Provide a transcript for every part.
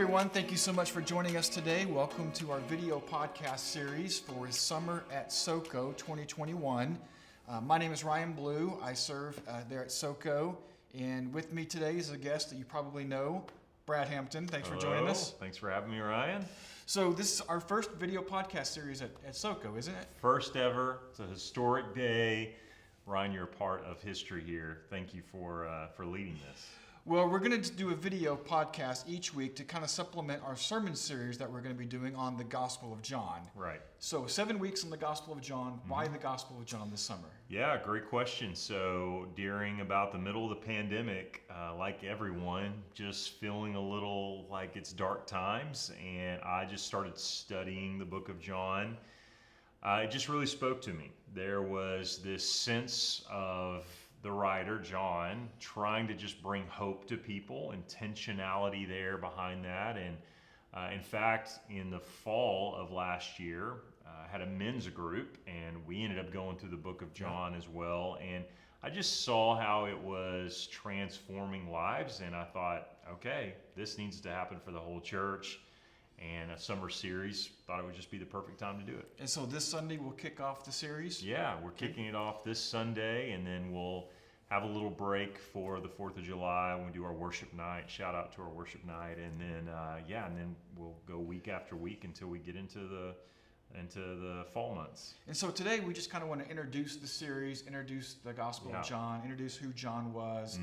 everyone. Thank you so much for joining us today. Welcome to our video podcast series for Summer at SoCo 2021. My name is Ryan Blue. I serve there at SoCo. And with me today is a guest that you probably know, Brad Hampton. Thanks for joining us. Thanks for having me, Ryan. So this is our first video podcast series at SoCo, isn't it? First ever. It's a historic day. Ryan, you're a part of history here. Thank you for leading this. Well, we're going to do a video podcast each week to kind of supplement our sermon series that we're going to be doing on the Gospel of John. Right. So 7 weeks on the Gospel of John. Why the Gospel of John this summer? Yeah, great question. So during about the middle of the pandemic, like everyone, just feeling a little like it's dark times, and I just started studying the book of John. It just really spoke to me. There was this sense of the writer, John, trying to just bring hope to people, intentionality there behind that. And in fact, in the fall of last year, I had a men's group, and we ended up going through the book of John as well. And I just saw how it was transforming lives, and I thought, okay, this needs to happen for the whole church. And a summer series, thought it would just be the perfect time to do it. And so this Sunday we'll kick off the series? Yeah, we're kicking it off this Sunday, and then we'll have a little break for the 4th of July when we do our worship night. Shout out to our worship night. And then, and then we'll go week after week until we get into the fall months. And so today we just kind of want to introduce the series, introduce the Gospel of John, introduce who John was.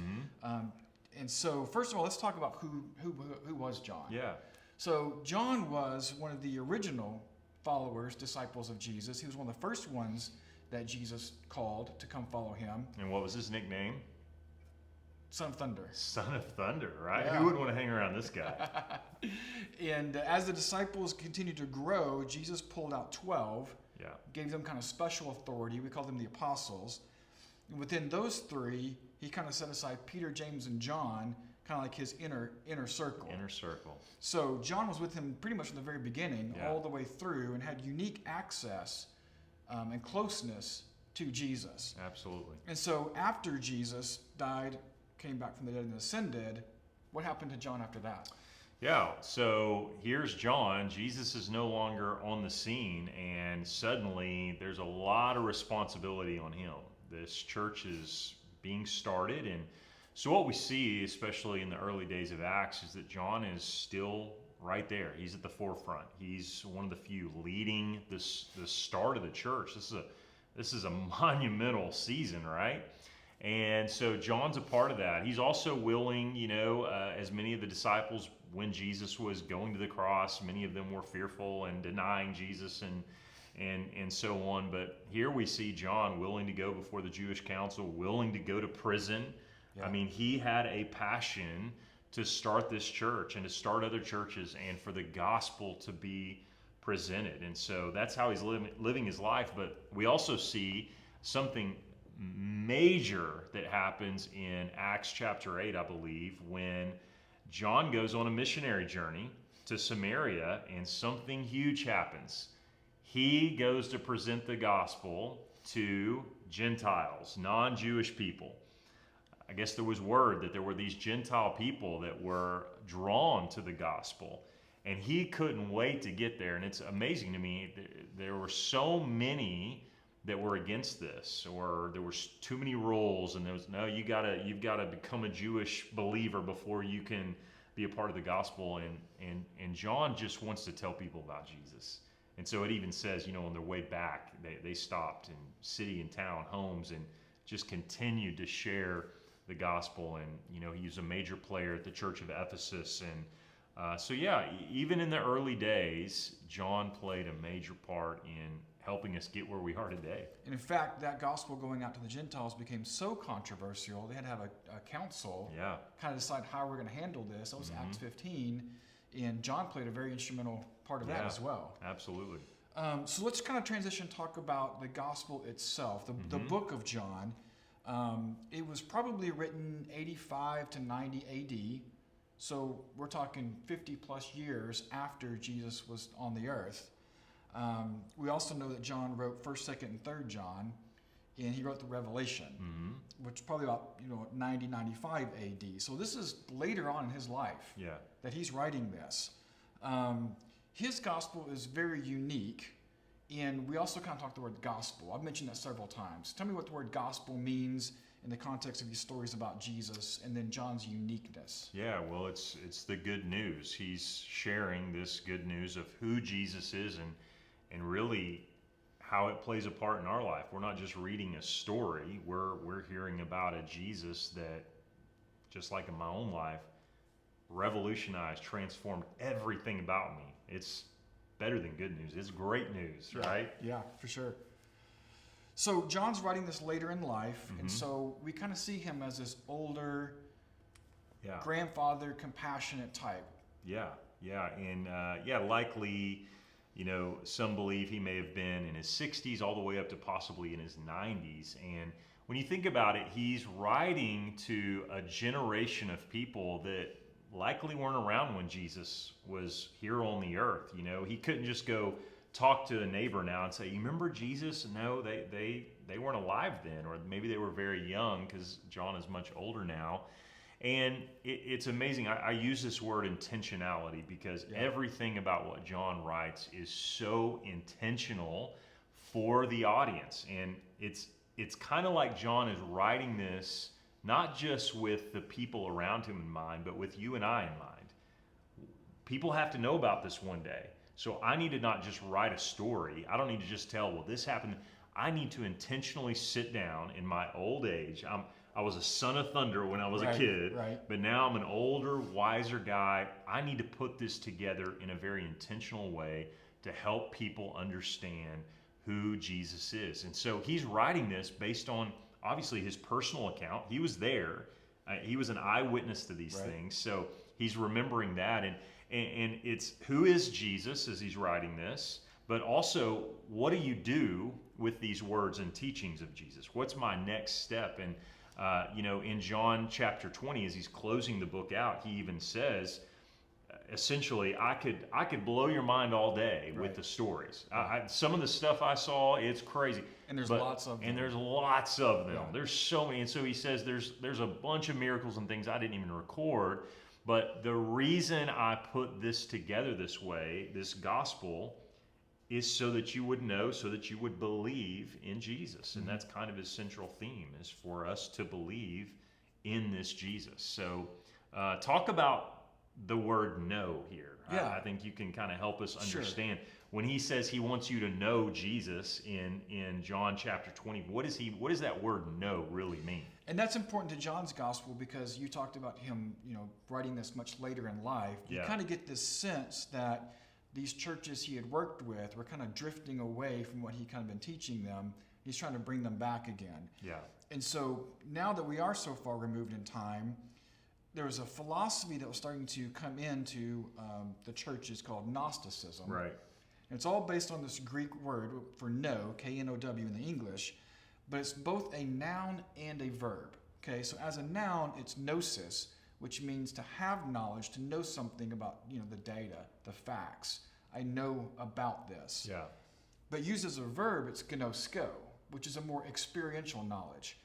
And so first of all, let's talk about who was John. Yeah. So John was one of the original followers, disciples of Jesus. He was one of the first ones that Jesus called to come follow him. And what was his nickname? Son of Thunder. Son of Thunder, right? Yeah. Who would want to hang around this guy? And as the disciples continued to grow, Jesus pulled out 12, gave them kind of special authority. We call them the apostles. And within those three, he kind of set aside Peter, James, and John, kind of like his inner circle. Inner circle. So John was with him pretty much from the very beginning, all the way through, and had unique access and closeness to Jesus. Absolutely. And so after Jesus died, came back from the dead, and ascended, what happened to John after that? Yeah, so here's John. Jesus is no longer on the scene, and suddenly there's a lot of responsibility on him. This church is being started, and so what we see, especially in the early days of Acts, is that John is still right there. He's at the forefront. He's one of the few leading the start of the church. This is a monumental season, right? And so John's a part of that. He's also willing, as many of the disciples, when Jesus was going to the cross, many of them were fearful and denying Jesus and so on. But here we see John willing to go before the Jewish council, willing to go to prison. Yeah. I mean, he had a passion to start this church and to start other churches and for the gospel to be presented. And so that's how he's living his life. But we also see something major that happens in Acts chapter 8, I believe, when John goes on a missionary journey to Samaria, and something huge happens. He goes to present the gospel to Gentiles, non-Jewish people. I guess there was word that there were these Gentile people that were drawn to the gospel, and he couldn't wait to get there. And it's amazing to me, there were so many that were against this, or there was too many rules, and there was, no, you've got to become a Jewish believer before you can be a part of the gospel. And John just wants to tell people about Jesus. And so it even says, on their way back, they stopped in city and town, homes, and just continued to share the gospel. And he was a major player at the church of Ephesus. And even in the early days, John played a major part in helping us get where we are today. And in fact, that gospel going out to the Gentiles became so controversial, they had to have a council kind of decide how we're going to handle this. That was Acts 15, and John played a very instrumental part of that as well. Absolutely. So let's kind of transition, talk about the gospel itself, the book of John. It was probably written 85 to 90 AD, so we're talking 50 plus years after Jesus was on the earth. We also know that John wrote 1st, 2nd, and 3rd John, and he wrote the Revelation, which is probably about 90, 95 AD. So this is later on in his life that he's writing this. His gospel is very unique, and we also kind of talk the word gospel. I've mentioned that several times. Tell me what the word gospel means in the context of these stories about Jesus, and then John's uniqueness. Yeah, well, it's the good news. He's sharing this good news of who Jesus is and really how it plays a part in our life. We're not just reading a story. We're hearing about a Jesus that, just like in my own life, revolutionized, transformed everything about me. It's better than good news. It's great news, right? Yeah, for sure. So John's writing this later in life, and so we kind of see him as this older, grandfather, compassionate type. And likely, some believe he may have been in his 60s all the way up to possibly in his 90s. And when you think about it, he's writing to a generation of people that likely weren't around when Jesus was here on the earth. He couldn't just go talk to a neighbor now and say, "You remember Jesus?" No, they weren't alive then, or maybe they were very young, because John is much older now. And it's amazing. I use this word intentionality because everything about what John writes is so intentional for the audience. And it's kind of like John is writing this not just with the people around him in mind, but with you and I in mind. People have to know about this one day. So I need to not just write a story. I don't need to just tell, well, this happened. I need to intentionally sit down in my old age. I was a son of thunder when I was a kid, but now I'm an older, wiser guy. I need to put this together in a very intentional way to help people understand who Jesus is. And so he's writing this based on, obviously, his personal account. He was there. He was an eyewitness to these things. So he's remembering that. And it's who is Jesus as he's writing this, but also what do you do with these words and teachings of Jesus? What's my next step? And in John chapter 20, as he's closing the book out, he even says, essentially, I could blow your mind all day with the stories. Some of the stuff I saw, it's crazy. And there's lots of them. And there's lots of them. There's so many. And so he says there's a bunch of miracles and things I didn't even record. But the reason I put this together this way, this gospel, is so that you would know, so that you would believe in Jesus. And that's kind of his central theme, is for us to believe in this Jesus. So talk about the word know here. I think you can kind of help us understand. When he says he wants you to know Jesus in John chapter 20, what does that word know really mean? And that's important to John's gospel, because you talked about him, writing this much later in life. You kind of get this sense that these churches he had worked with were kind of drifting away from what he kind of been teaching them. He's trying to bring them back again. And so now that we are so far removed in time, there was a philosophy that was starting to come into the churches called Gnosticism. And it's all based on this Greek word for know, K-N-O-W in the English, but it's both a noun and a verb. Okay, so as a noun, it's gnosis, which means to have knowledge, to know something about the data, the facts. I know about this. But used as a verb, it's gnosko, which is a more experiential knowledge.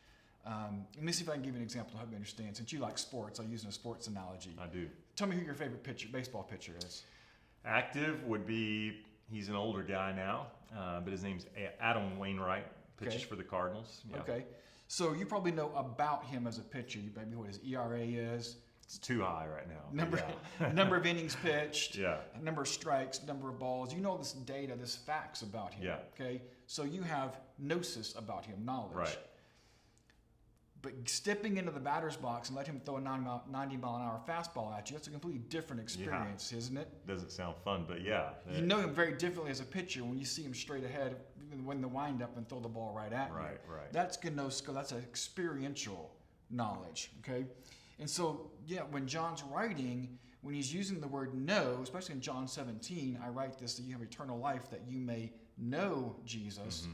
Let me see if I can give you an example to help you understand. Since you like sports, I'll use a sports analogy. I do. Tell me who your favorite baseball pitcher is. Active would be, he's an older guy now, but his name's Adam Wainwright, pitches for the Cardinals. Okay. So you probably know about him as a pitcher. You maybe what his ERA is. It's too high right now. Number of innings pitched, number of strikes, number of balls. You know this data, this facts about him. Okay. So you have gnosis about him, knowledge. But stepping into the batter's box and let him throw a 90-mile-an-hour fastball at you, that's a completely different experience, isn't it? Doesn't sound fun, but You know him very differently as a pitcher when you see him straight ahead, win the windup and throw the ball right at you. That's gnosko. That's an experiential knowledge, okay? And so, when John's writing, when he's using the word know, especially in John 17, I write this, that you have eternal life, that you may know Jesus.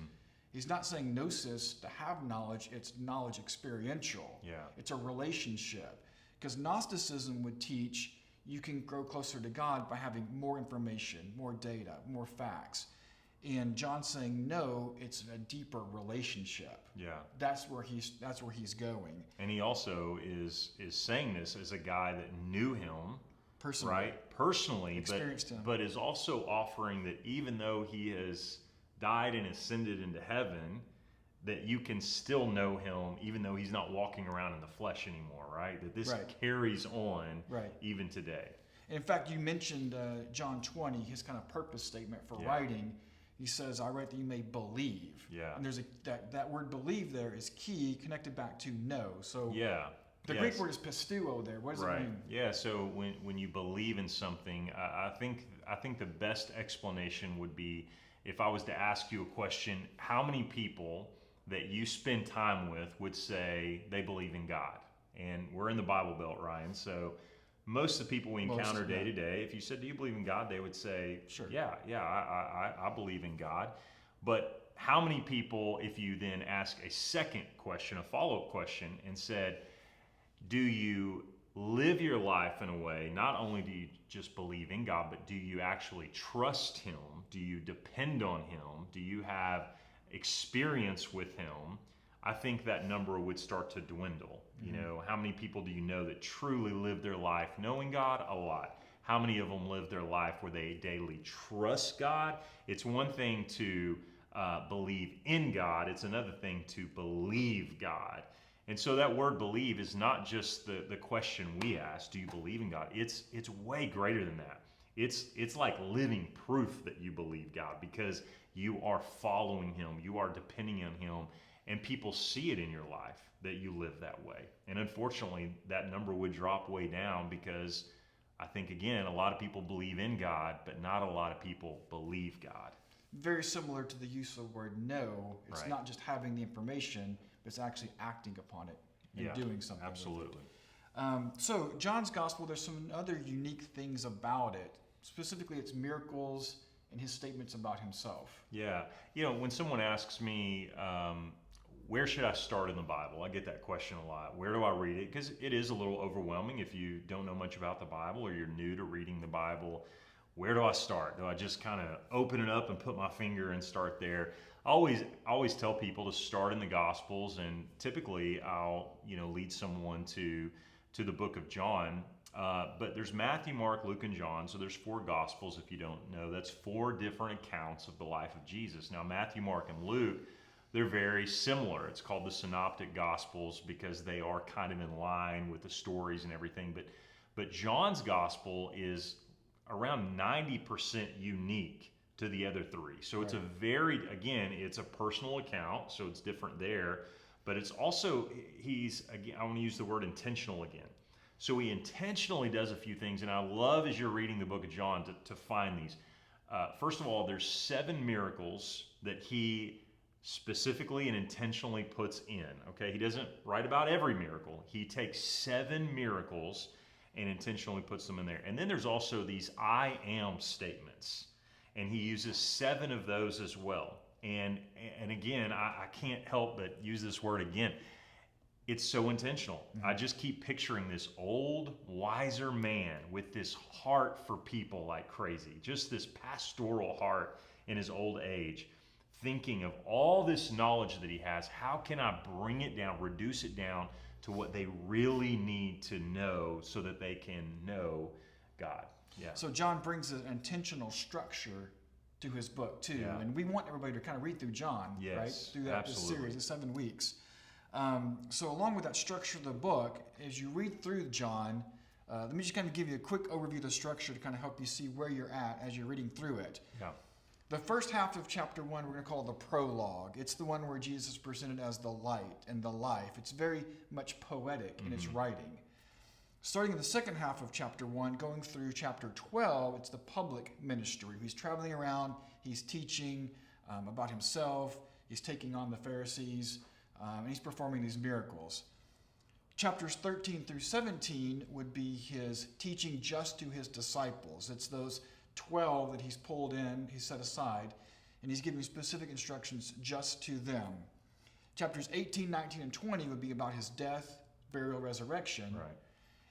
He's not saying gnosis to have knowledge, it's knowledge experiential. It's a relationship. Because Gnosticism would teach you can grow closer to God by having more information, more data, more facts. And John's saying, no, it's a deeper relationship. Yeah. That's where he's going. And he also is saying this as a guy that knew him Personally. right? Personally, Experienced him. but is also offering that even though he has died and ascended into heaven, that you can still know him even though he's not walking around in the flesh anymore, right? That this carries on even today. And in fact, you mentioned John 20, his kind of purpose statement for writing. He says, I write that you may believe. Yeah. And there's that word believe there is key, connected back to know. So the Greek word is pisteuo there. What does it mean? Yeah, so when you believe in something, I think the best explanation would be if I was to ask you a question, how many people that you spend time with would say they believe in God? And we're in the Bible Belt, Ryan, so most of the people we encounter day to day, if you said, do you believe in God? They would say, sure. I believe in God. But how many people, if you then ask a second question, a follow-up question, and said, do you live your life in a way, not only do you just believe in God, but do you actually trust Him? Do you depend on Him? Do you have experience with Him? I think that number would start to dwindle. You know, how many people do you know that truly live their life knowing God? A lot. How many of them live their life where they daily trust God? It's one thing to believe in God. It's another thing to believe God. And so that word believe is not just the question we ask, do you believe in God? It's way greater than that. It's like living proof that you believe God because you are following Him, you are depending on Him, and people see it in your life that you live that way. And unfortunately, that number would drop way down because I think, again, a lot of people believe in God, but not a lot of people believe God. Very similar to the use of the word know. It's not just having the information, but it's actually acting upon it and doing something. Absolutely. So John's gospel, there's some other unique things about it. Specifically, its miracles and his statements about himself. Yeah. You know, when someone asks me, where should I start in the Bible? I get that question a lot. Where do I read it? Because it is a little overwhelming if you don't know much about the Bible or you're new to reading the Bible. Where do I start? Do I just kind of open it up and put my finger and start there? I always tell people to start in the Gospels, and typically I'll lead someone to the book of John. But there's Matthew, Mark, Luke, and John. So there's 4 Gospels. If you don't know, that's 4 different accounts of the life of Jesus. Now Matthew, Mark, and Luke, they're very similar. It's called the Synoptic Gospels because they are kind of in line with the stories and everything. But John's Gospel is around 90% unique to the other 3. So it's it's a personal account, so it's different there. But it's also, I want to use the word intentional again. So he intentionally does a few things, and I love as you're reading the book of John to find these. First of all, there's 7 miracles that he specifically and intentionally puts in. Okay, he doesn't write about every miracle. He takes 7 miracles and intentionally puts them in there. And then there's also these I am statements, and he uses 7 of those as well. And again, I can't help but use this word again. It's so intentional. I just keep picturing this old, wiser man with this heart for people like crazy, just this pastoral heart in his old age, thinking of all this knowledge that he has. How can I bring it down, reduce it down to what they really need to know so that they can know God? Yeah. So John brings an intentional structure to his book too, and we want everybody to kind of read through John, right? Through this series, the 7 weeks. So along with that structure of the book, as you read through John, let me just kind of give you a quick overview of the structure to kind of help you see where you're at as you're reading through it. Yeah. The first half of chapter 1 we're going to call the prologue. It's the one where Jesus is presented as the light and the life. It's very much poetic in its writing. Starting in the second half of chapter 1, going through chapter 12, it's the public ministry. He's traveling around, he's teaching about himself, he's taking on the Pharisees, and he's performing these miracles. Chapters 13 through 17 would be his teaching just to his disciples. It's those 12 that he's pulled in, he's set aside, and he's giving specific instructions just to them. Chapters 18, 19, and 20 would be about his death, burial, resurrection. Right.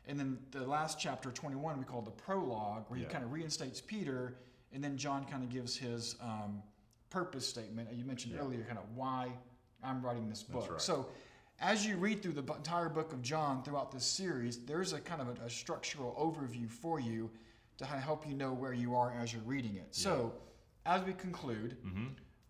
And then the last chapter, 21, we call the prologue, where he kind of reinstates Peter, and then John kind of gives his purpose statement. You mentioned earlier kind of why I'm writing this book. That's right. So as you read through the entire book of John throughout this series, there's a kind of a structural overview for you to kind of help you know where you are as you're reading it. So as we conclude,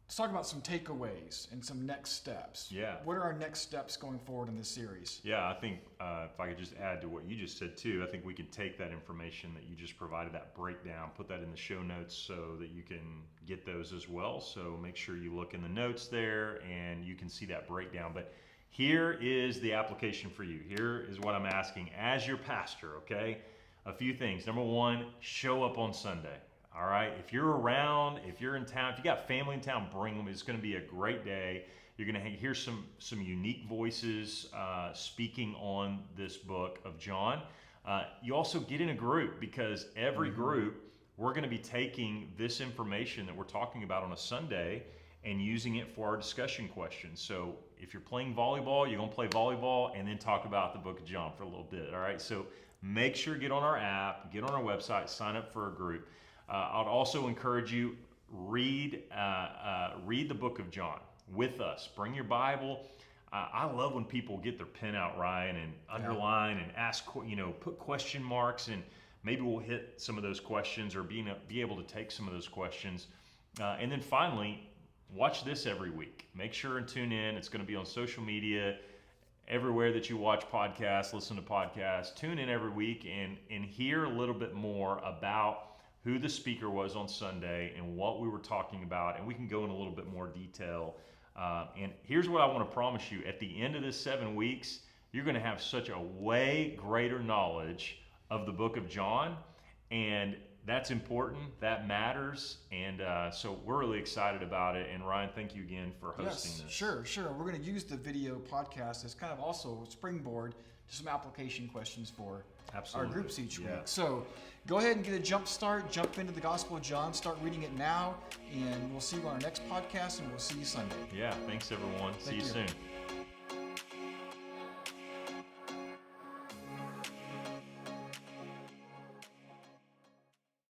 let's talk about some takeaways and some next steps. Yeah. What are our next steps going forward in this series? Yeah, I think if I could just add to what you just said too, I think we could take that information that you just provided, that breakdown, put that in the show notes so that you can get those as well. So make sure you look in the notes there and you can see that breakdown. But here is the application for you. Here is what I'm asking as your pastor, okay? A few things. Number one, show up on Sunday. All right, if you're around, if you're in town, if you got family in town, bring them. It's going to be a great day. You're going to hear some unique voices speaking on this book of John. You also get in a group, because every group, we're going to be taking this information that we're talking about on a Sunday and using it for our discussion questions. So if you're playing volleyball, you're going to play volleyball and then talk about the book of John for a little bit. All right, so make sure get on our app, get on our website, sign up for a group. I'd also encourage you, read the book of John with us. Bring your Bible. I love when people get their pen out, Ryan, and underline and ask, put question marks, and maybe we'll hit some of those questions or be able to take some of those questions. And then finally, watch this every week. Make sure and tune in. It's going to be on social media, everywhere that you watch podcasts, listen to podcasts. Tune in every week and hear a little bit more about who the speaker was on Sunday and what we were talking about, and we can go in a little bit more detail. And here's what I want to promise you. At the end of this 7 weeks, you're going to have such a way greater knowledge of the book of John, and that's important. That matters. And so we're really excited about it. And Ryan, thank you again for hosting this. Sure. We're going to use the video podcast as kind of also a springboard to some application questions for our groups each week. So go ahead and get a jump start, jump into the Gospel of John, start reading it now, and we'll see you on our next podcast, and we'll see you Sunday. Yeah, thanks everyone. See you soon.